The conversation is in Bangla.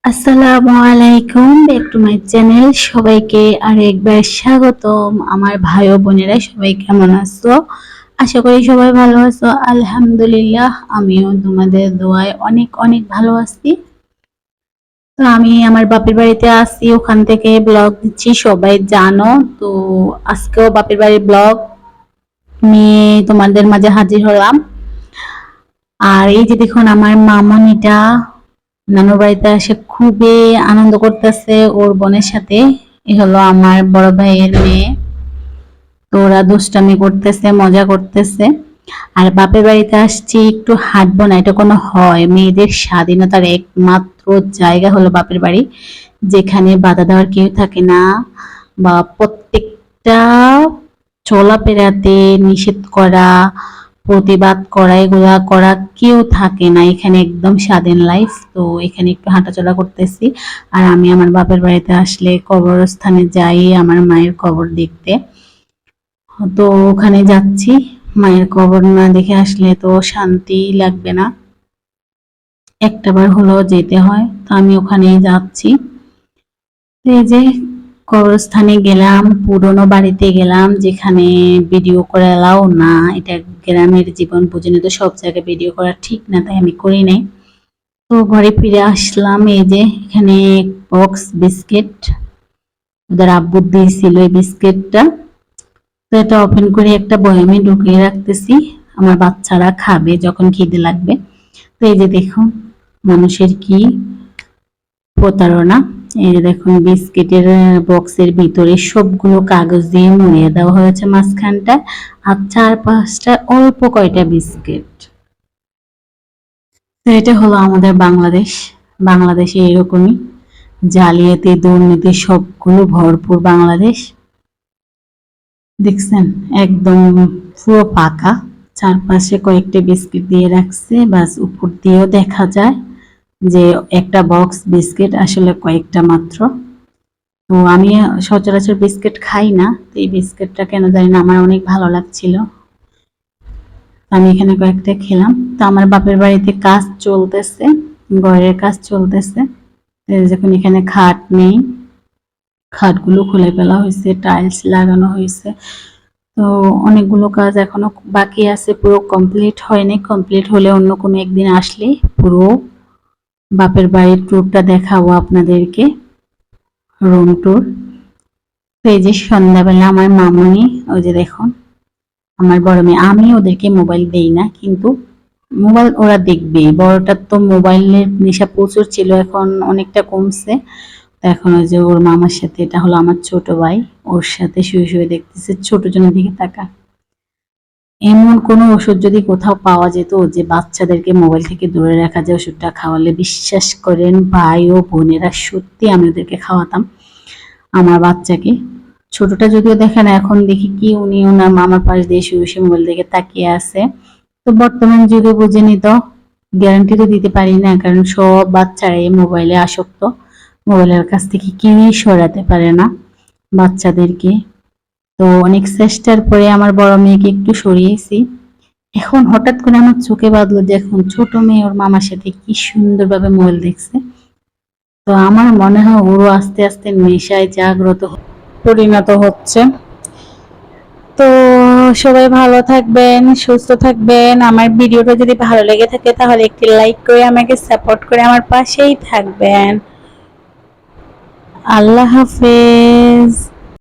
আসসালামু আলাইকুম, ব্যাক টু মাই চ্যানেল। সবাইকে আরেকবার স্বাগতম। আমার ভাই ও বোনেরা সবাই কেমন আছো? আশা করি সবাই ভালো আছো। আলহামদুলিল্লাহ, আমিও তোমাদের দোয়ায় অনেক অনেক ভালো আছি। তো আমি আমার বাপের বাড়িতে আছি, ওখান থেকে ব্লগ দিচ্ছি, সবাই জানো তো। আজকেও বাপের বাড়ির ব্লগ নিয়ে তোমাদের মাঝে হাজির হলাম। আর এই যে দেখুন, আমার মামনিটা নানুর বাড়িতে এসে খুবই আনন্দ করতেছে ওর বোনের সাথে। এ হলো আমার বড় ভাইয়ের মেয়ে। তো ওরা দুষ্টামি করতেছে, মজা করতেছে। আর বাপের বাড়িতে আসছি, একটু হাঁটবো না এটা কোনো হয়? মেয়েদের স্বাধীনতার একমাত্র জায়গা হলো বাপের বাড়ি, যেখানে বাধা দেওয়ার কেউ থাকে না, বা প্রত্যেকটা চলাফেরাতে নিষেধ করা, প্রতিবাদ করা, এগুলা করা কেউ থাকে না। এখানে একদম স্বাধীন লাইফ। তো এখানে একটু হাঁটাচলা করতেছি। আর আমি আমার বাপের বাড়িতে আসলে কবরস্থানে যাই আমার মায়ের কবর দেখতে। তো ওখানে যাচ্ছি, মায়ের কবর না দেখে আসলে তো শান্তি লাগবে না। একটাবার হলেও যেতে হয়, তো আমি ওখানেই যাচ্ছি। এই যে কবরস্থানে গেলাম, পুরনো বাড়িতে গেলাম, যেখানে ভিডিও করা এলাও না। এটা গ্রামের জীবন, বুঝিনি তো, সব জায়গায় ভিডিও করা ঠিক না, তাই আমি করি নাই। তো ঘরে ফিরে আসলাম। এই যে এখানে বক্স বিস্কিট ওদের আব্বু দিয়েছিল, এই বিস্কিটটা। তো এটা ওপেন করে একটা বয়ামে ঢুকিয়ে রাখতেছি, আমার বাচ্চারা খাবে যখন খিদে লাগবে। তো এই যে দেখুন, মানুষের কি প্রতারণা। এই যে দেখুন, বিস্কিটের বক্সের ভিতরে সবগুলো কাগজ দিয়ে মুড়িয়ে দেওয়া হয়েছে মাঝখানটা, আর চার পাঁচটা অল্প কয়টা বিস্কিট। তো এটা হলো আমাদের বাংলাদেশ। বাংলাদেশে এরকমই জালিয়াতি, দুর্নীতি সবগুলো ভরপুর বাংলাদেশ। দেখছেন, একদম পুরো ফাঁকা, চারপাশে কয়েকটা বিস্কিট দিয়ে রাখছে, বাস উপর দিয়েও দেখা যায় যে একটা বক্স বিস্কিট আসলে কয়েকটা মাত্র। তো আমি সচরাচর বিস্কিট খাই না, তো এই বিস্কিটটা কেন জানি না আমার অনেক ভালো লাগছিল, আমি এখানে কয়েকটা খেলাম। তো আমার বাপের বাড়িতে কাজ চলতেছে, ঘরের কাজ চলতেছে। যখন এখানে খাট নেই, খাটগুলো খুলে ফেলা হয়েছে, টাইলস লাগানো হয়েছে। তো অনেকগুলো কাজ এখনো বাকি আছে, পুরো কমপ্লিট হয়নি। কমপ্লিট হলে অন্য কোনো একদিন আসলে পুরো বাপের বাড়ির ট্যুরটা দেখাবো আপনাদেরকে, রুম ট্যুর। তো এই যে সন্ধ্যাবেলা আমার মামনি, ওই যে দেখুন আমার বড় মেয়ে, আমি ওদেরকে মোবাইল দেই না, কিন্তু মোবাইল ওরা দেখবে। বড়টার তো মোবাইলের নেশা প্রচুর ছিল, এখন অনেকটা কমছে। তো এখন ওই যে ওর মামার সাথে, এটা হলো আমার ছোট ভাই, ওর সাথে শুয়ে শুয়ে দেখতেছে। ছোট জনের দিকে তাকা। এমন কোনো ওষুধ যদি কোথাও পাওয়া যেত যে বাচ্চাদেরকে মোবাইল থেকে দূরে রাখা যায়, ওষুধটা খাওয়ালে বিশ্বাস করেন ভাই ও বোনেরা, সত্যি আমি ওদেরকে খাওয়াতাম আমার বাচ্চাকে। ছোটটা যদিও দেখে না, এখন দেখি কি উনি ওনার মামার পাশ দিয়ে শুয়ে শুয়ে মোবাইল দিকে তাকিয়ে আছে। তো বর্তমান যুগে বুঝেনি তো, গ্যারান্টি তো দিতে পারি না, কারণ সব বাচ্চারাই মোবাইলে আসক্ত। মোবাইলের কাছ থেকে কেউই সরাতে পারে না বাচ্চাদেরকে। তো অনেক চেষ্টার পরে আমার বড় মেয়েকে একটু সরিয়েছি। এখন হঠাৎ করে আমার চোখে বাঁধলো, দেখুন ছোট মেয়ে ওর মামার সাথে কি সুন্দরভাবে মোবাইল দেখছে। তো আমার মনে হয় ওরও আস্তে আস্তে নেশায় জাগ্রত পরিণত হচ্ছে। তো সবাই ভালো থাকবেন, সুস্থ থাকবেন। আমার ভিডিওটা যদি ভালো লেগে থাকে তাহলে একটি লাইক করে আমাকে সাপোর্ট করে আমার পাশেই থাকবেন। আল্লাহ হাফেজ।